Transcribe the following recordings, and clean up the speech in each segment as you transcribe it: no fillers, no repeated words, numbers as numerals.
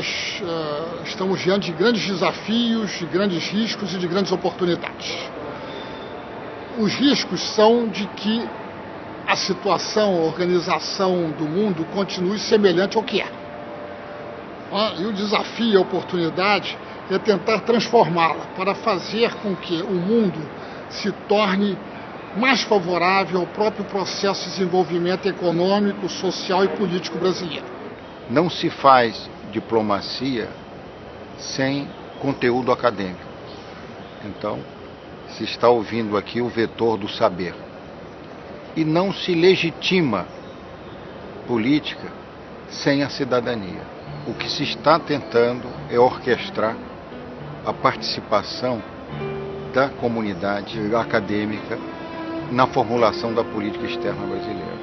nós estamos diante de grandes desafios, de grandes riscos e de grandes oportunidades. Os riscos são de que a situação, a organização do mundo continue semelhante ao que é. E o desafio e a oportunidade é tentar transformá-la para fazer com que o mundo se torne mais favorável ao próprio processo de desenvolvimento econômico, social e político brasileiro. Não se faz diplomacia sem conteúdo acadêmico. Então, se está ouvindo aqui o vetor do saber. E não se legitima política sem a cidadania. O que se está tentando é orquestrar a participação da comunidade acadêmica na formulação da política externa brasileira.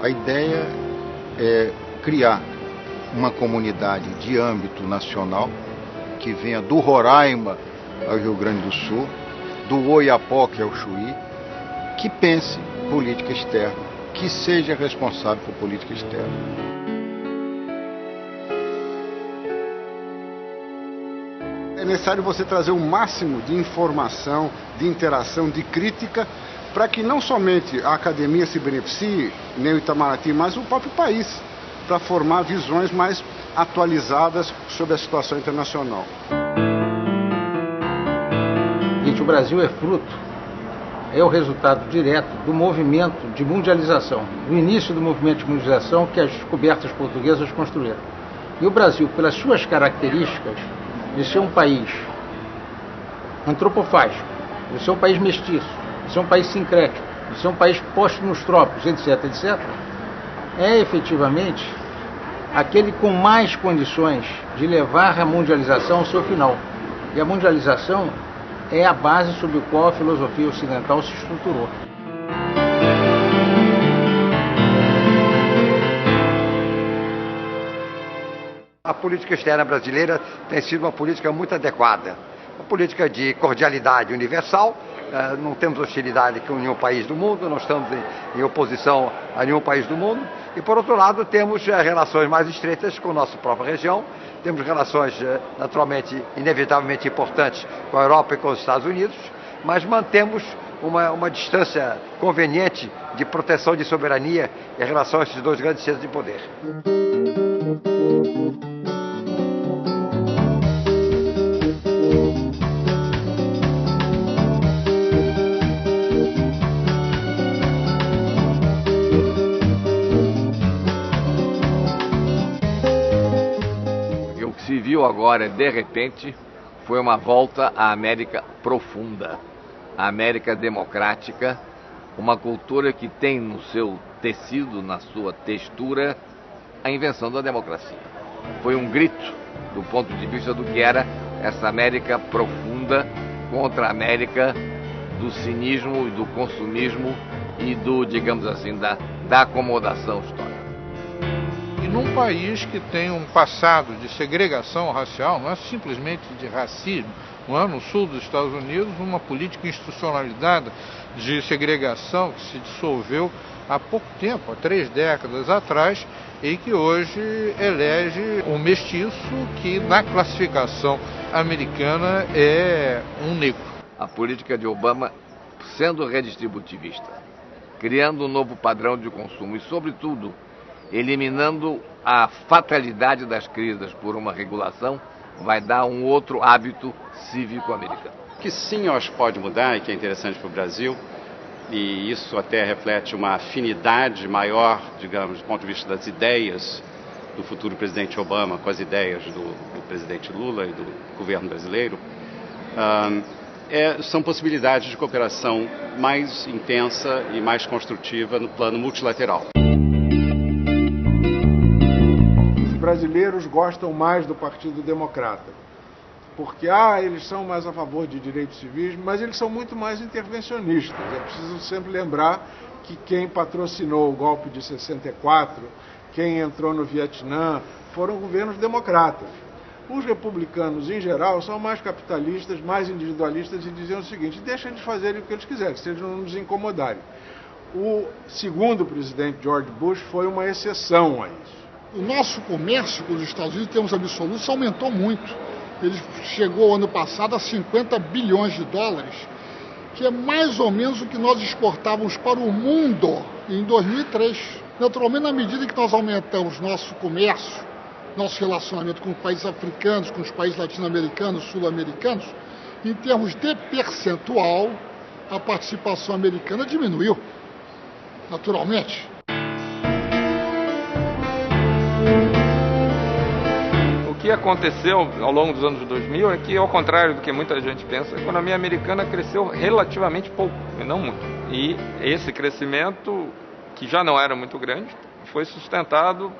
A ideia é criar uma comunidade de âmbito nacional que venha do Roraima ao Rio Grande do Sul, do Oiapoque ao Chuí, que pense política externa, que seja responsável por política externa. É necessário você trazer o máximo de informação, de interação, de crítica, para que não somente a academia se beneficie, nem o Itamaraty, mas o próprio país, para formar visões mais atualizadas sobre a situação internacional. O Brasil é o resultado direto do movimento de mundialização, do início do movimento de mundialização que as descobertas portuguesas construíram. E o Brasil, pelas suas características, de ser um país antropofágico, de ser um país mestiço, de ser um país sincrético, de ser um país posto nos trópicos, etc., etc., é efetivamente aquele com mais condições de levar a mundialização ao seu final. E a mundialização é a base sobre a qual a filosofia ocidental se estruturou. A política externa brasileira tem sido uma política muito adequada. Uma política de cordialidade universal, não temos hostilidade com nenhum país do mundo, não estamos em oposição a nenhum país do mundo. E, por outro lado, temos relações mais estreitas com a nossa própria região, temos relações, naturalmente, inevitavelmente importantes com a Europa e com os Estados Unidos, mas mantemos uma distância conveniente de proteção de soberania em relação a esses dois grandes centros de poder. O que se viu agora, de repente, foi uma volta à América profunda, à América democrática, uma cultura que tem no seu tecido, na sua textura, a invenção da democracia. Foi um grito do ponto de vista do que era essa América profunda contra a América do cinismo e do consumismo e do, digamos assim, da acomodação histórica. E num país que tem um passado de segregação racial, não é simplesmente de racismo, não é? No sul dos Estados Unidos, uma política institucionalizada de segregação que se dissolveu há pouco tempo, há 3 décadas atrás, e que hoje elege um mestiço que na classificação americana é um negro. A política de Obama sendo redistributivista, criando um novo padrão de consumo e, sobretudo, eliminando a fatalidade das crises por uma regulação, vai dar um outro hábito cívico americano. O que sim, eu acho que pode mudar e que é interessante para o Brasil, e isso até reflete uma afinidade maior, digamos, do ponto de vista das ideias do futuro presidente Obama com as ideias do presidente Lula e do governo brasileiro, são possibilidades de cooperação mais intensa e mais construtiva no plano multilateral. Os brasileiros gostam mais do Partido Democrata, porque eles são mais a favor de direitos civis, mas eles são muito mais intervencionistas. É preciso sempre lembrar que quem patrocinou o golpe de 64, quem entrou no Vietnã, foram governos democratas. Os republicanos, em geral, são mais capitalistas, mais individualistas e diziam o seguinte: deixa eles fazerem o que eles quiserem, se eles não nos incomodarem. O segundo presidente, George Bush, foi uma exceção a isso. O nosso comércio com os Estados Unidos, em termos absolutos, aumentou muito. Ele chegou ano passado a 50 bilhões de dólares, que é mais ou menos o que nós exportávamos para o mundo em 2003. Naturalmente, na medida que nós aumentamos nosso comércio, nosso relacionamento com os países africanos, com os países latino-americanos, sul-americanos, em termos de percentual, a participação americana diminuiu, naturalmente. O que aconteceu ao longo dos anos 2000 é que, ao contrário do que muita gente pensa, a economia americana cresceu relativamente pouco, e não muito. E esse crescimento, que já não era muito grande, foi sustentado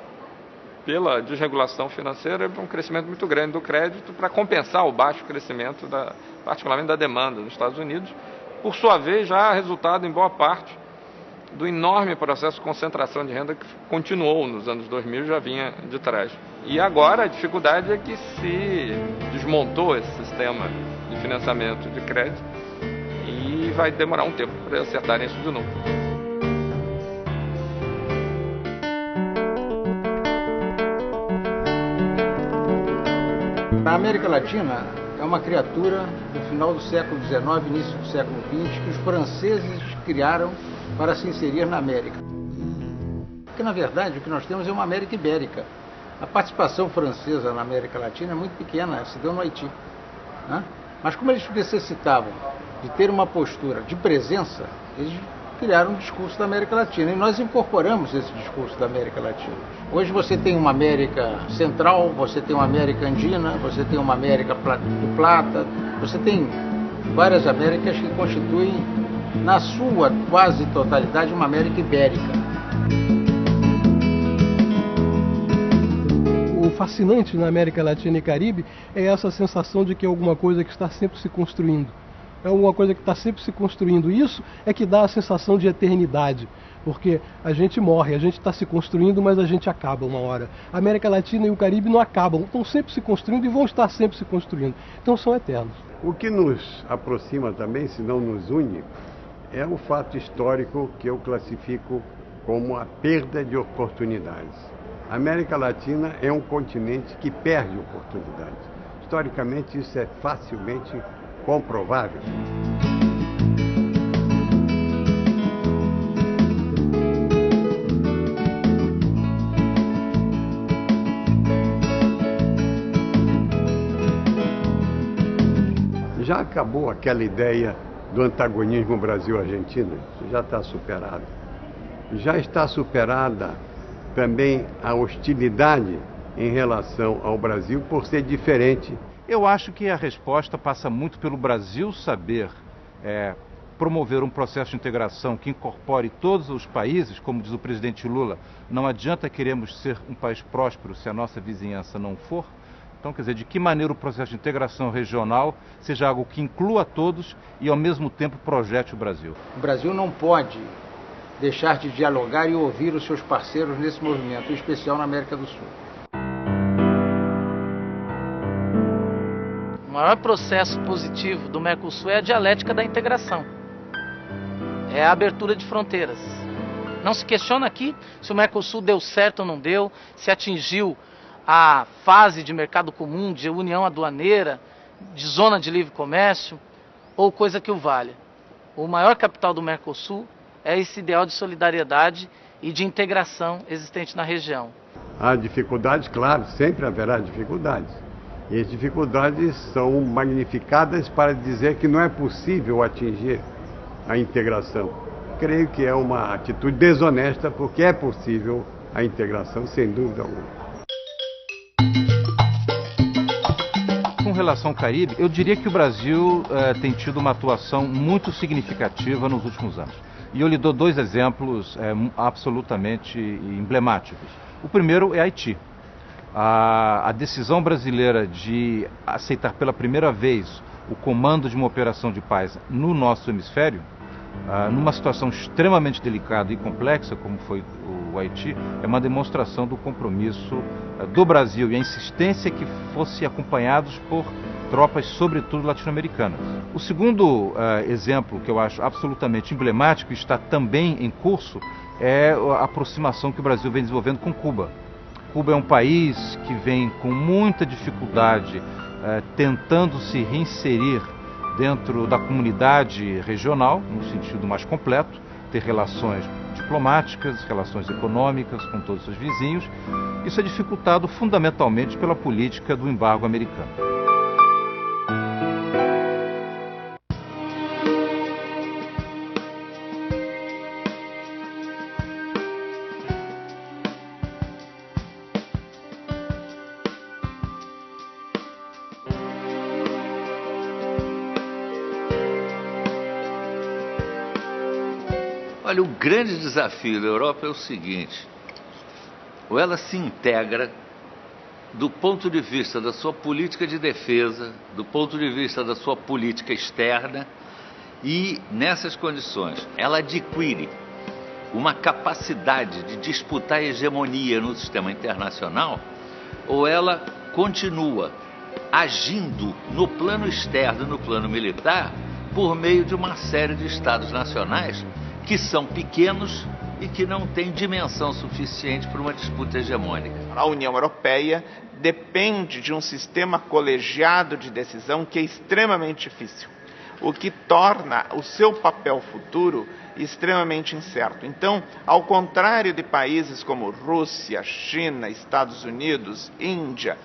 pela desregulação financeira, um crescimento muito grande do crédito para compensar o baixo crescimento, particularmente da demanda nos Estados Unidos, por sua vez já resultado em boa parte do enorme processo de concentração de renda que continuou nos anos 2000 e já vinha de trás. E agora a dificuldade é que se desmontou esse sistema de financiamento de crédito e vai demorar um tempo para acertarem isso de novo. A América Latina é uma criatura do final do século XIX, início do século XX, que os franceses criaram para se inserir na América. Porque, na verdade, o que nós temos é uma América ibérica. A participação francesa na América Latina é muito pequena, se deu no Haiti, né? Mas como eles necessitavam de ter uma postura de presença, eles criaram um discurso da América Latina, e nós incorporamos esse discurso da América Latina. Hoje você tem uma América Central, você tem uma América Andina, você tem uma América do Plata, você tem várias Américas que constituem, na sua quase totalidade, uma América Ibérica. O fascinante na América Latina e Caribe é essa sensação de que é alguma coisa que está sempre se construindo. É alguma coisa que está sempre se construindo. Isso é que dá a sensação de eternidade, porque a gente morre, a gente está se construindo, mas a gente acaba uma hora. A América Latina e o Caribe não acabam, estão sempre se construindo e vão estar sempre se construindo. Então são eternos. O que nos aproxima também, se não nos une, é o fato histórico que eu classifico como a perda de oportunidades. A América Latina é um continente que perde oportunidades. Historicamente, isso é facilmente comprovável. Já acabou aquela ideia do antagonismo Brasil-Argentina? Isso já está superado. Já está superada também a hostilidade em relação ao Brasil por ser diferente. Eu acho que a resposta passa muito pelo Brasil saber promover um processo de integração que incorpore todos os países, como diz o presidente Lula. Não adianta queremos ser um país próspero se a nossa vizinhança não for. Então, quer dizer, de que maneira o processo de integração regional seja algo que inclua todos e, ao mesmo tempo, projete o Brasil. O Brasil não pode deixar de dialogar e ouvir os seus parceiros nesse movimento, em especial na América do Sul. O maior processo positivo do Mercosul é a dialética da integração. É a abertura de fronteiras. Não se questiona aqui se o Mercosul deu certo ou não deu, se atingiu a fase de mercado comum, de união aduaneira, de zona de livre comércio, ou coisa que o valha. O maior capital do Mercosul é esse ideal de solidariedade e de integração existente na região. Há dificuldades, claro, sempre haverá dificuldades. E as dificuldades são magnificadas para dizer que não é possível atingir a integração. Creio que é uma atitude desonesta, porque é possível a integração, sem dúvida alguma. Com relação ao Caribe, eu diria que o Brasil tem tido uma atuação muito significativa nos últimos anos. E eu lhe dou dois exemplos absolutamente emblemáticos. O primeiro é Haiti. A decisão brasileira de aceitar pela primeira vez o comando de uma operação de paz no nosso hemisfério, numa situação extremamente delicada e complexa, como foi o Haiti, é uma demonstração do compromisso do Brasil e a insistência que fosse acompanhados por tropas, sobretudo latino-americanas. O segundo exemplo, que eu acho absolutamente emblemático e está também em curso, é a aproximação que o Brasil vem desenvolvendo com Cuba. Cuba é um país que vem com muita dificuldade tentando se reinserir dentro da comunidade regional, no sentido mais completo, ter relações diplomáticas, relações econômicas com todos os seus vizinhos. Isso é dificultado fundamentalmente pela política do embargo americano. Olha, o grande desafio da Europa é o seguinte: ou ela se integra do ponto de vista da sua política de defesa, do ponto de vista da sua política externa, e nessas condições ela adquire uma capacidade de disputar a hegemonia no sistema internacional, ou ela continua agindo no plano externo, no plano militar, por meio de uma série de estados nacionais que são pequenos e que não têm dimensão suficiente para uma disputa hegemônica. A União Europeia depende de um sistema colegiado de decisão que é extremamente difícil, o que torna o seu papel futuro extremamente incerto. Então, ao contrário de países como Rússia, China, Estados Unidos, Índia,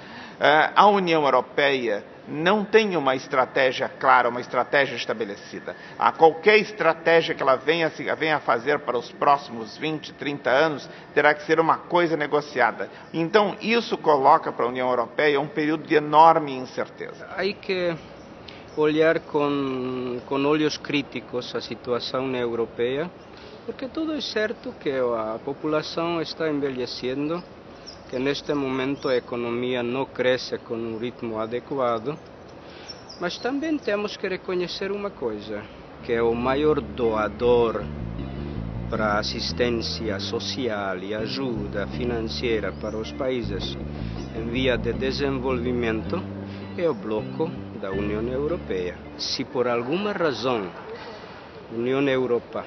a União Europeia não tem uma estratégia clara, uma estratégia estabelecida. A qualquer estratégia que ela venha a fazer para os próximos 20, 30 anos, terá que ser uma coisa negociada. Então, isso coloca para a União Europeia um período de enorme incerteza. Há que olhar com olhos críticos a situação europeia, porque tudo é certo que a população está envelhecendo, que neste momento a economia não cresce com um ritmo adequado, mas também temos que reconhecer uma coisa, que o maior doador para assistência social e ajuda financeira para os países em via de desenvolvimento é o bloco da União Europeia. Se por alguma razão a União Europeia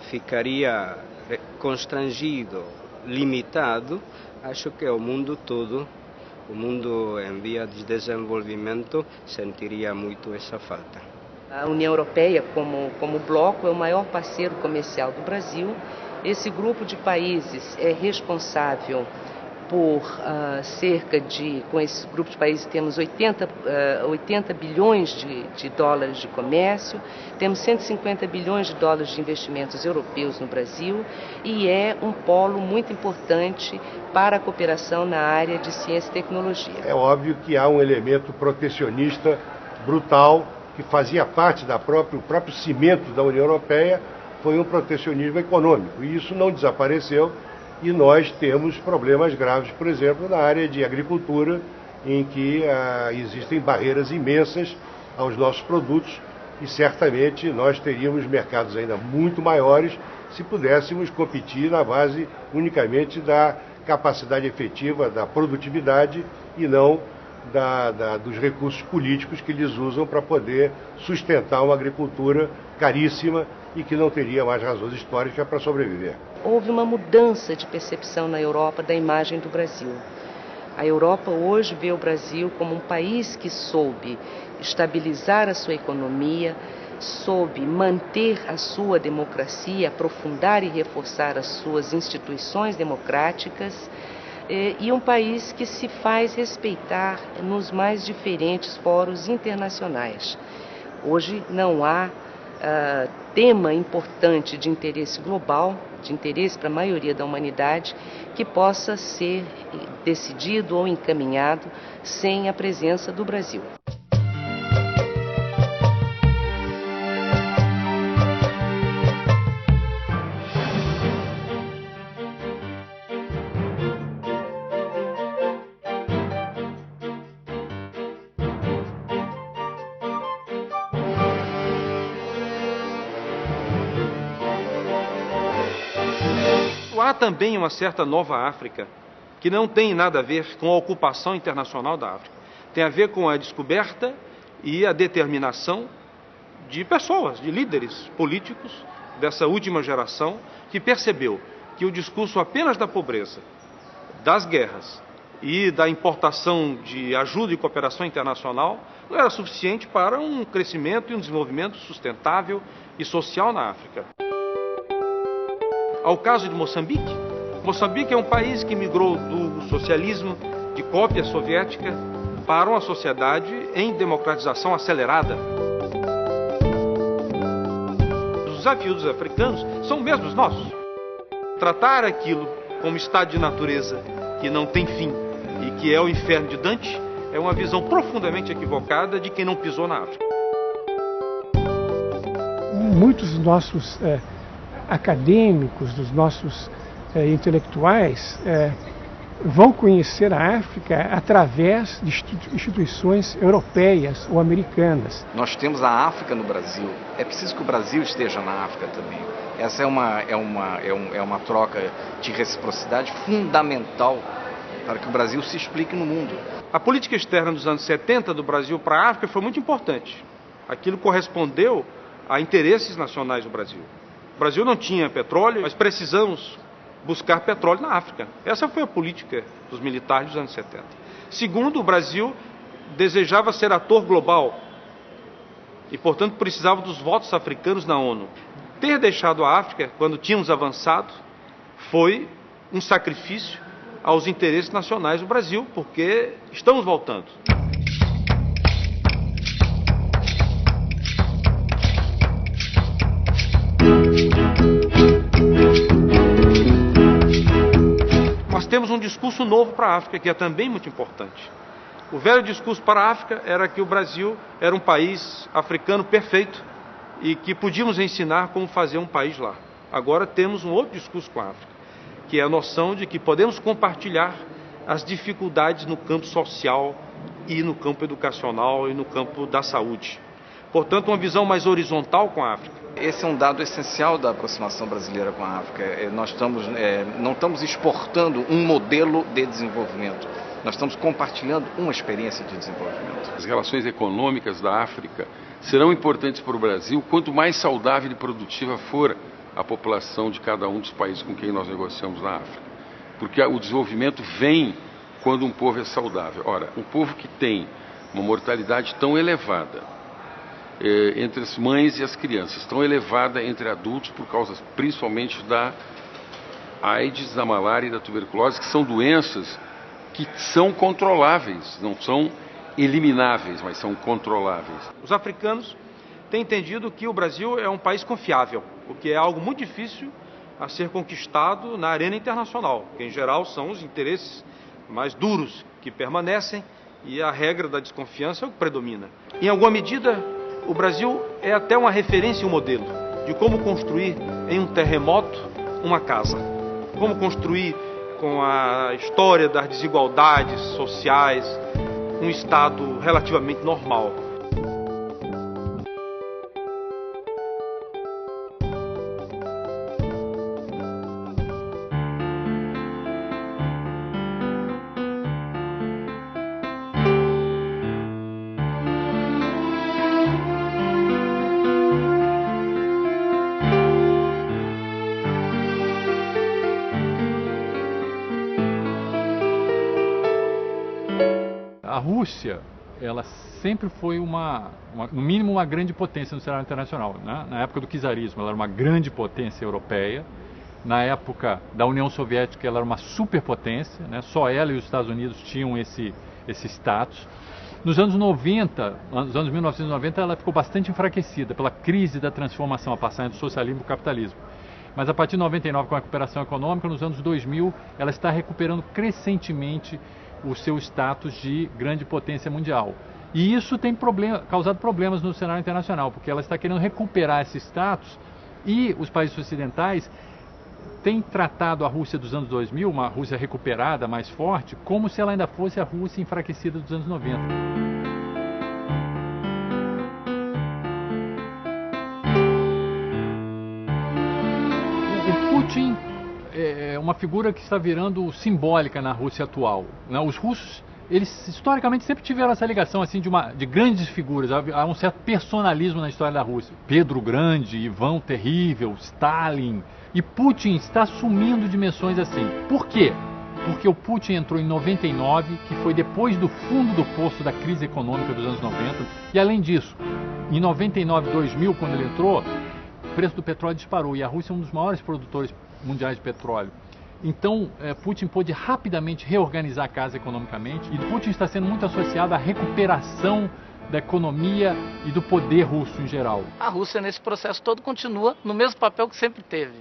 ficaria constrangido, limitado, acho que o mundo todo, o mundo em via de desenvolvimento, sentiria muito essa falta. A União Europeia, como bloco, é o maior parceiro comercial do Brasil. Esse grupo de países é responsável por com esse grupo de países temos 80 bilhões de dólares de comércio, temos 150 bilhões de dólares de investimentos europeus no Brasil e é um polo muito importante para a cooperação na área de ciência e tecnologia. É óbvio que há um elemento protecionista brutal que fazia parte do próprio cimento da União Europeia, foi um protecionismo econômico, e isso não desapareceu. E nós temos problemas graves, por exemplo, na área de agricultura, em que existem barreiras imensas aos nossos produtos e certamente nós teríamos mercados ainda muito maiores se pudéssemos competir na base unicamente da capacidade efetiva, da produtividade e não dos recursos políticos que eles usam para poder sustentar uma agricultura caríssima e que não teria mais razões históricas para sobreviver. Houve uma mudança de percepção na Europa da imagem do Brasil. A Europa hoje vê o Brasil como um país que soube estabilizar a sua economia, soube manter a sua democracia, aprofundar e reforçar as suas instituições democráticas, e um país que se faz respeitar nos mais diferentes fóruns internacionais. Hoje não há tema importante de interesse global, de interesse para a maioria da humanidade, que possa ser decidido ou encaminhado sem a presença do Brasil. Há também uma certa nova África, que não tem nada a ver com a ocupação internacional da África. Tem a ver com a descoberta e a determinação de pessoas, de líderes políticos dessa última geração, que percebeu que o discurso apenas da pobreza, das guerras e da importação de ajuda e cooperação internacional não era suficiente para um crescimento e um desenvolvimento sustentável e social na África. Ao caso de Moçambique, Moçambique é um país que migrou do socialismo de cópia soviética para uma sociedade em democratização acelerada. Os desafios dos africanos são os mesmos nossos. Tratar aquilo como estado de natureza que não tem fim e que é o inferno de Dante é uma visão profundamente equivocada de quem não pisou na África. Muitos dos nossos acadêmicos, dos nossos intelectuais, vão conhecer a África através de instituições europeias ou americanas. Nós temos a África no Brasil, é preciso que o Brasil esteja na África também. Essa é uma troca de reciprocidade fundamental para que o Brasil se explique no mundo. A política externa dos anos 70 do Brasil para a África foi muito importante. Aquilo correspondeu a interesses nacionais do Brasil. O Brasil não tinha petróleo, mas precisamos buscar petróleo na África. Essa foi a política dos militares dos anos 70. Segundo, o Brasil desejava ser ator global e, portanto, precisava dos votos africanos na ONU. Ter deixado a África, quando tínhamos avançado, foi um sacrifício aos interesses nacionais do Brasil, porque estamos voltando. Nós temos um discurso novo para a África, que é também muito importante. O velho discurso para a África era que o Brasil era um país africano perfeito e que podíamos ensinar como fazer um país lá. Agora temos um outro discurso com a África, que é a noção de que podemos compartilhar as dificuldades no campo social e no campo educacional e no campo da saúde. Portanto, uma visão mais horizontal com a África. Esse é um dado essencial da aproximação brasileira com a África. Nós não estamos exportando um modelo de desenvolvimento. Nós estamos compartilhando uma experiência de desenvolvimento. As relações econômicas da África serão importantes para o Brasil quanto mais saudável e produtiva for a população de cada um dos países com quem nós negociamos na África. Porque o desenvolvimento vem quando um povo é saudável. Ora, um povo que tem uma mortalidade tão elevada entre as mães e as crianças, tão elevada entre adultos por causa principalmente da AIDS, da malária e da tuberculose, que são doenças que são controláveis, não são elimináveis, mas são controláveis. Os africanos têm entendido que o Brasil é um país confiável, o que é algo muito difícil a ser conquistado na arena internacional, que em geral são os interesses mais duros que permanecem e a regra da desconfiança é o que predomina. Em alguma medida, o Brasil é até uma referência e um modelo de como construir em um terremoto uma casa, como construir com a história das desigualdades sociais um estado relativamente normal. A Rússia, ela sempre foi no mínimo uma grande potência no cenário internacional, né? Na época do czarismo, ela era uma grande potência europeia. Na época da União Soviética, ela era uma superpotência, né? Só ela e os Estados Unidos tinham esse status. Nos anos 90, nos anos 1990, ela ficou bastante enfraquecida pela crise da transformação, a passagem do socialismo para o capitalismo. Mas a partir de 99, com a recuperação econômica, nos anos 2000, ela está recuperando crescentemente o seu status de grande potência mundial. E isso tem causado problemas no cenário internacional, porque ela está querendo recuperar esse status e os países ocidentais têm tratado a Rússia dos anos 2000, uma Rússia recuperada, mais forte, como se ela ainda fosse a Rússia enfraquecida dos anos 90. O Putin é uma figura que está virando simbólica na Rússia atual, né? Os russos, eles historicamente sempre tiveram essa ligação assim de grandes figuras. Há um certo personalismo na história da Rússia. Pedro o Grande, Ivan o Terrível, Stalin. E Putin está assumindo dimensões assim. Por quê? porque o Putin entrou em 99, que foi depois do fundo do poço da crise econômica dos anos 90, e além disso, em 99, 2000, quando ele entrou, o preço do petróleo disparou e a Rússia é um dos maiores produtores mundiais de petróleo. Então, Putin pôde rapidamente reorganizar a casa economicamente e Putin está sendo muito associado à recuperação da economia e do poder russo em geral. A Rússia, nesse processo todo, continua no mesmo papel que sempre teve.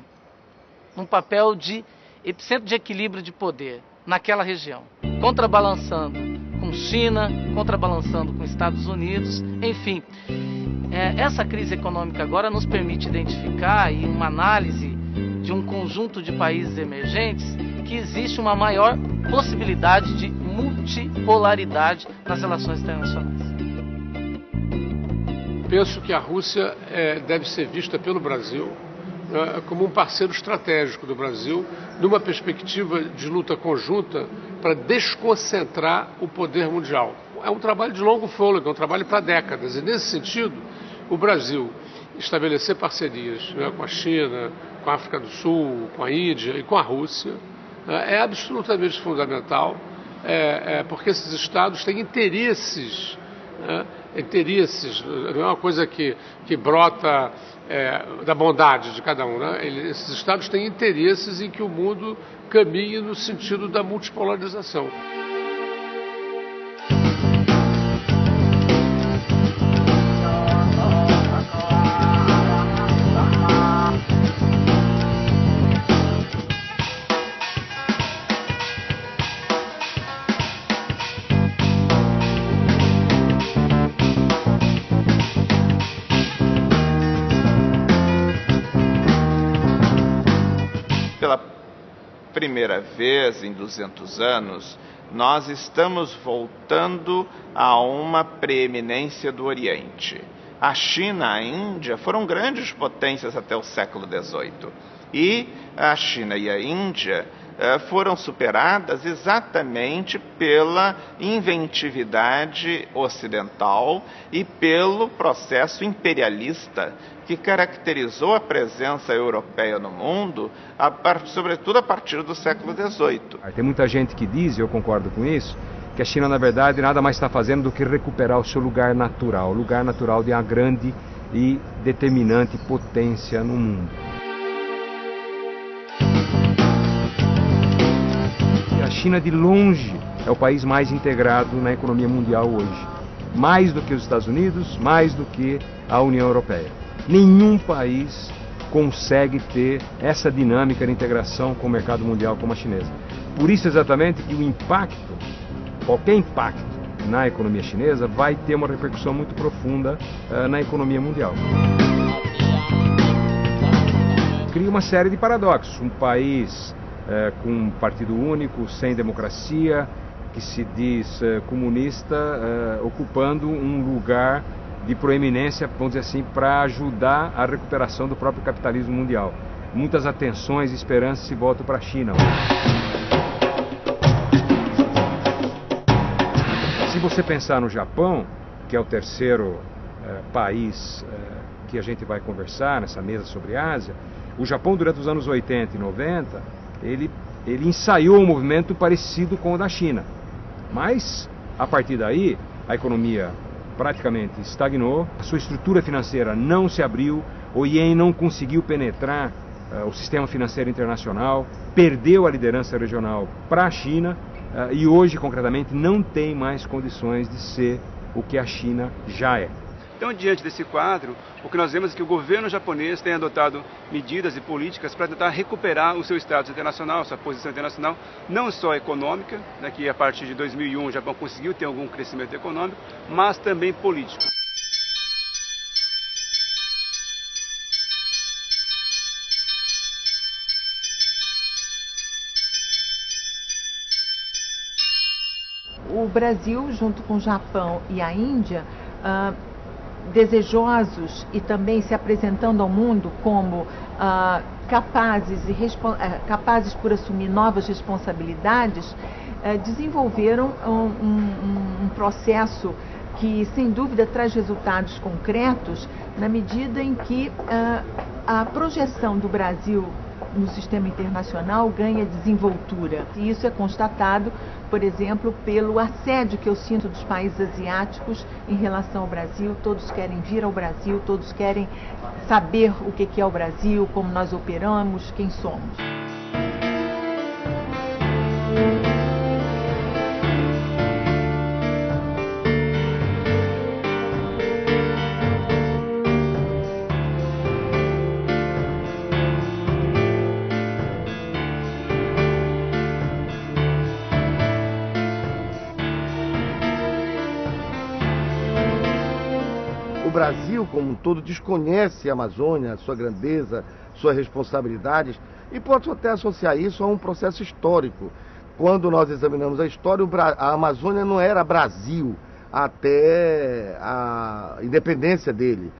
Um papel de epicentro de equilíbrio de poder naquela região. Contrabalançando com China, contrabalançando com Estados Unidos, enfim. Essa crise econômica agora nos permite identificar, em uma análise de um conjunto de países emergentes, que existe uma maior possibilidade de multipolaridade nas relações internacionais. Penso que a Rússia deve ser vista pelo Brasil como um parceiro estratégico do Brasil, numa perspectiva de luta conjunta para desconcentrar o poder mundial. É um trabalho de longo fôlego, é um trabalho para décadas, e nesse sentido, o Brasil estabelecer parcerias com a China, com a África do Sul, com a Índia e com a Rússia é absolutamente fundamental, porque esses estados têm interesses, não é uma coisa que brota da bondade de cada um. Esses estados têm interesses em que o mundo caminhe no sentido da multipolarização. Primeira vez em 200 anos, nós estamos voltando a uma preeminência do Oriente. A China, a Índia foram grandes potências até o século XVIII. E a China e a Índia foram superadas exatamente pela inventividade ocidental e pelo processo imperialista que caracterizou a presença europeia no mundo, sobretudo a partir do século XVIII. Tem muita gente que diz, e eu concordo com isso, que a China, na verdade, nada mais está fazendo do que recuperar o seu lugar natural, o lugar natural de uma grande e determinante potência no mundo. E a China, de longe, é o país mais integrado na economia mundial hoje. Mais do que os Estados Unidos, mais do que a União Europeia. Nenhum país consegue ter essa dinâmica de integração com o mercado mundial como a chinesa. Por isso exatamente que o impacto, qualquer impacto na economia chinesa vai ter uma repercussão muito profunda na economia mundial. Cria uma série de paradoxos. Um país com um partido único, sem democracia, que se diz comunista, ocupando um lugar de proeminência, vamos dizer assim, para ajudar a recuperação do próprio capitalismo mundial. Muitas atenções e esperanças se voltam para a China. Se você pensar no Japão, que é o terceiro país que a gente vai conversar nessa mesa sobre a Ásia, o Japão, durante os anos 80 e 90, ele ensaiou um movimento parecido com o da China. Mas, a partir daí, a economia praticamente estagnou, a sua estrutura financeira não se abriu, o ien não conseguiu penetrar o sistema financeiro internacional, perdeu a liderança regional para a China e hoje, concretamente, não tem mais condições de ser o que a China já é. Então, diante desse quadro, o que nós vemos é que o governo japonês tem adotado medidas e políticas para tentar recuperar o seu status internacional, sua posição internacional, não só econômica, né, que a partir de 2001 o Japão conseguiu ter algum crescimento econômico, mas também político. O Brasil, junto com o Japão e a Índia, desejosos e também se apresentando ao mundo como capazes por assumir novas responsabilidades, desenvolveram um processo que, sem dúvida, traz resultados concretos na medida em que a projeção do Brasil no sistema internacional ganha desenvoltura. E isso é constatado, por exemplo, pelo assédio que eu sinto dos países asiáticos em relação ao Brasil. Todos querem vir ao Brasil, todos querem saber o que é o Brasil, como nós operamos, quem somos. O Brasil, como um todo, desconhece a Amazônia, sua grandeza, suas responsabilidades, e posso até associar isso a um processo histórico. Quando nós examinamos a história, a Amazônia não era Brasil até a independência dele.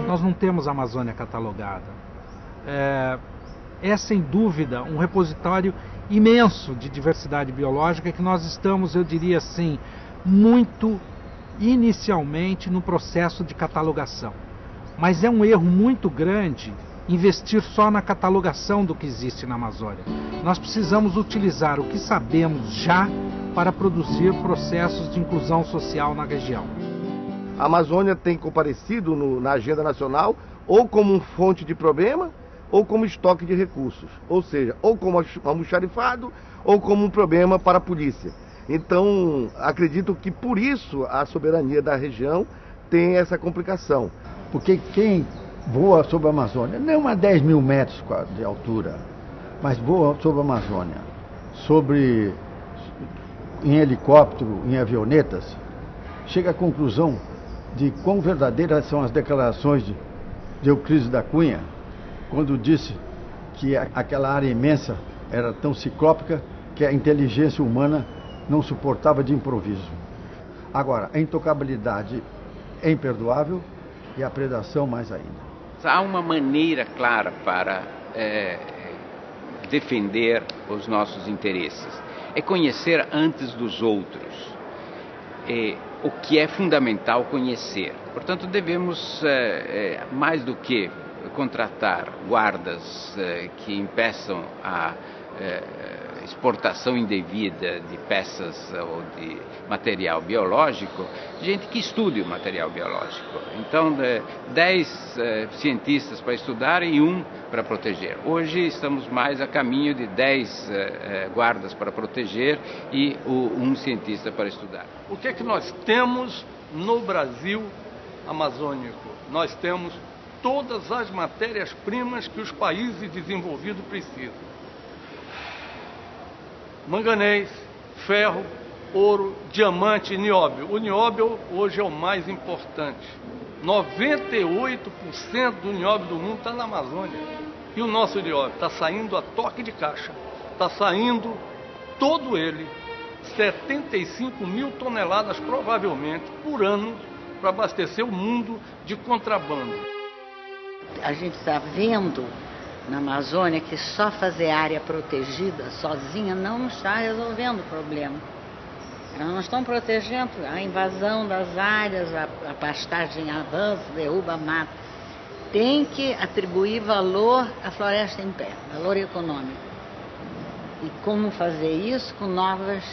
Nós não temos a Amazônia catalogada. É sem dúvida um repositório imenso de diversidade biológica que nós estamos, eu diria assim, muito inicialmente no processo de catalogação. Mas é um erro muito grande investir só na catalogação do que existe na Amazônia. Nós precisamos utilizar o que sabemos já para produzir processos de inclusão social na região. A Amazônia tem comparecido na agenda nacional ou como fonte de problema ou como estoque de recursos, ou seja, ou como almoxarifado ou como um problema para a polícia. Então, acredito que por isso a soberania da região tem essa complicação. Porque quem voa sobre a Amazônia, não a 10 mil metros de altura, mas voa sobre a Amazônia, em helicóptero, em avionetas, chega à conclusão de quão verdadeiras são as declarações de Euclides da Cunha, quando disse que aquela área imensa era tão ciclópica que a inteligência humana não suportava de improviso. Agora, a intocabilidade é imperdoável e a predação mais ainda. Há uma maneira clara para defender os nossos interesses. É conhecer antes dos outros. O que é fundamental conhecer. Portanto, devemos, mais do que contratar guardas que impeçam a exportação indevida de peças ou de material biológico, gente que estude o material biológico. Então, 10 cientistas para estudar e 1 para proteger. Hoje estamos mais a caminho de 10 guardas para proteger e 1 cientista para estudar. O que é que nós temos no Brasil amazônico? Nós temos todas as matérias-primas que os países desenvolvidos precisam. Manganês, ferro, ouro, diamante e nióbio. O nióbio hoje é o mais importante. 98% do nióbio do mundo está na Amazônia. E o nosso nióbio está saindo a toque de caixa. Está saindo todo ele, 75 mil toneladas provavelmente por ano, para abastecer o mundo de contrabando. A gente está vendo na Amazônia que só fazer área protegida sozinha não está resolvendo o problema. Elas não estão protegendo a invasão das áreas, a pastagem avança, derruba mata. Tem que atribuir valor à floresta em pé, valor econômico. E como fazer isso? Com novas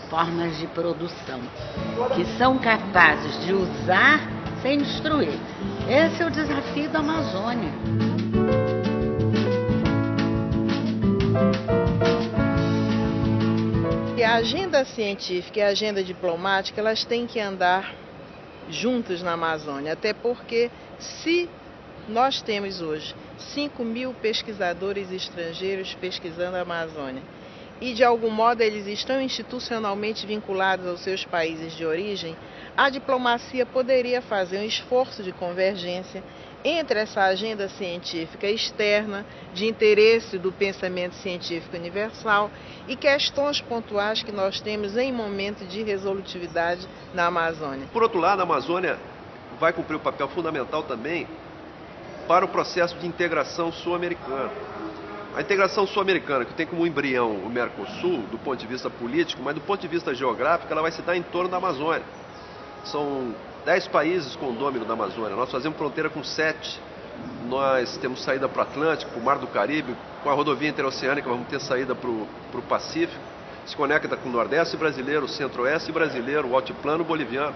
formas de produção, que são capazes de usar sem destruir. Esse é o desafio da Amazônia. E a agenda científica e a agenda diplomática, elas têm que andar juntas na Amazônia, até porque se nós temos hoje 5 mil pesquisadores estrangeiros pesquisando a Amazônia, e de algum modo eles estão institucionalmente vinculados aos seus países de origem, a diplomacia poderia fazer um esforço de convergência entre essa agenda científica externa, de interesse do pensamento científico universal, e questões pontuais que nós temos em momento de resolutividade na Amazônia. Por outro lado, a Amazônia vai cumprir um papel fundamental também para o processo de integração sul-americano. A integração sul-americana, que tem como embrião o Mercosul, do ponto de vista político, mas do ponto de vista geográfico, ela vai se dar em torno da Amazônia. São 10 países com o domínio da Amazônia. Nós fazemos fronteira com 7. Nós temos saída para o Atlântico, para o Mar do Caribe. Com a rodovia interoceânica vamos ter saída para o Pacífico. Se conecta com o Nordeste brasileiro, o Centro-Oeste brasileiro, o Altiplano boliviano.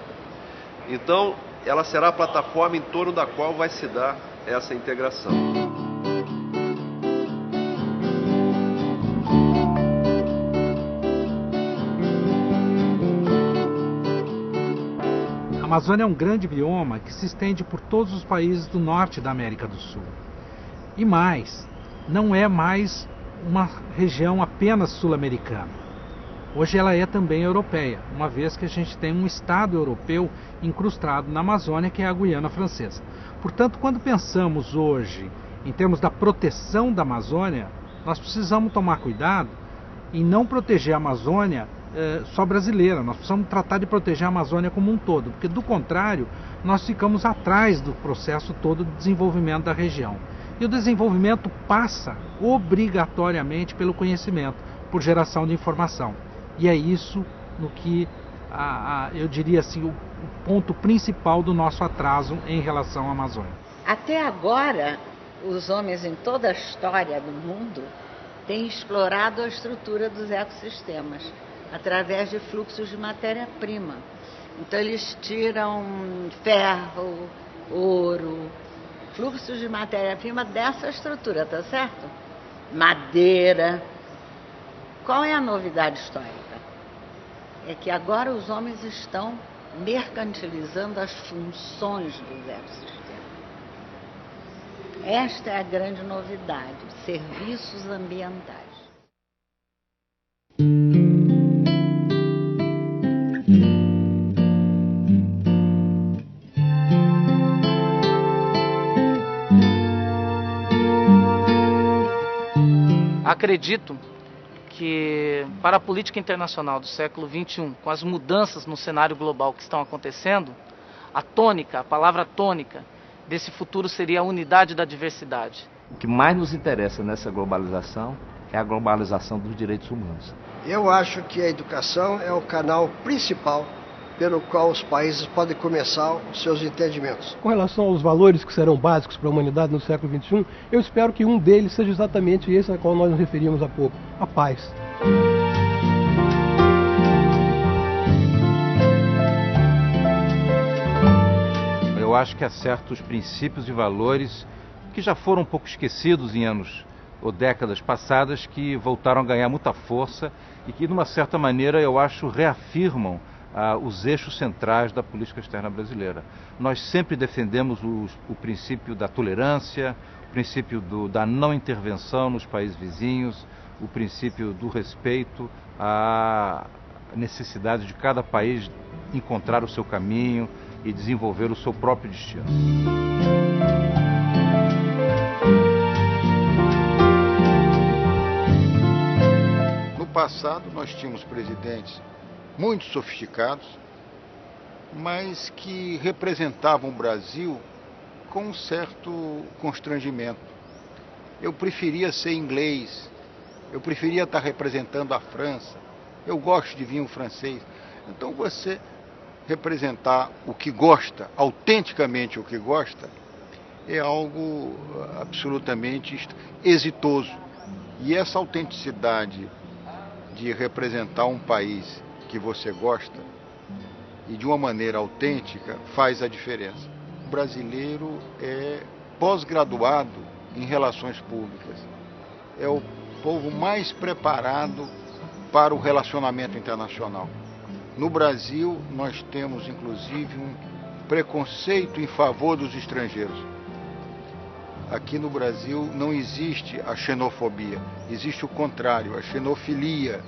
Então, ela será a plataforma em torno da qual vai se dar essa integração. A Amazônia é um grande bioma que se estende por todos os países do norte da América do Sul. E mais, não é mais uma região apenas sul-americana. Hoje ela é também europeia, uma vez que a gente tem um estado europeu incrustado na Amazônia, que é a Guiana Francesa. Portanto, quando pensamos hoje em termos da proteção da Amazônia, nós precisamos tomar cuidado em não proteger a Amazônia só brasileira. Nós precisamos tratar de proteger a Amazônia como um todo, porque do contrário, nós ficamos atrás do processo todo de desenvolvimento da região. E o desenvolvimento passa obrigatoriamente pelo conhecimento, por geração de informação. E é isso no que, eu diria assim, o ponto principal do nosso atraso em relação à Amazônia. Até agora, os homens em toda a história do mundo têm explorado a estrutura dos ecossistemas através de fluxos de matéria-prima. Então eles tiram ferro, ouro, fluxos de matéria-prima dessa estrutura, tá certo? Madeira. Qual é a novidade histórica? É que agora os homens estão mercantilizando as funções dos ecossistemas. Esta é a grande novidade, serviços ambientais. Acredito que para a política internacional do século XXI, com as mudanças no cenário global que estão acontecendo, a tônica, a palavra tônica desse futuro seria a unidade da diversidade. O que mais nos interessa nessa globalização é a globalização dos direitos humanos. Eu acho que a educação é o canal principal pelo qual os países podem começar os seus entendimentos. Com relação aos valores que serão básicos para a humanidade no século XXI, eu espero que um deles seja exatamente esse a qual nós nos referimos há pouco, a paz. Eu acho que há certos princípios e valores que já foram um pouco esquecidos em anos ou décadas passadas, que voltaram a ganhar muita força e que, de uma certa maneira, eu acho, reafirmam os eixos centrais da política externa brasileira. Nós sempre defendemos o princípio da tolerância, o princípio da não intervenção nos países vizinhos, o princípio do respeito à necessidade de cada país encontrar o seu caminho e desenvolver o seu próprio destino. No passado, nós tínhamos presidentes muito sofisticados, mas que representavam o Brasil com um certo constrangimento. Eu preferia ser inglês, eu preferia estar representando a França, eu gosto de vinho francês. Então você representar o que gosta, autenticamente o que gosta, é algo absolutamente exitoso. E essa autenticidade de representar um país que você gosta e de uma maneira autêntica faz a diferença. O brasileiro é pós-graduado em relações públicas. É o povo mais preparado para o relacionamento internacional. No Brasil, nós temos inclusive um preconceito em favor dos estrangeiros. Aqui no Brasil não existe a xenofobia, existe o contrário, a xenofilia.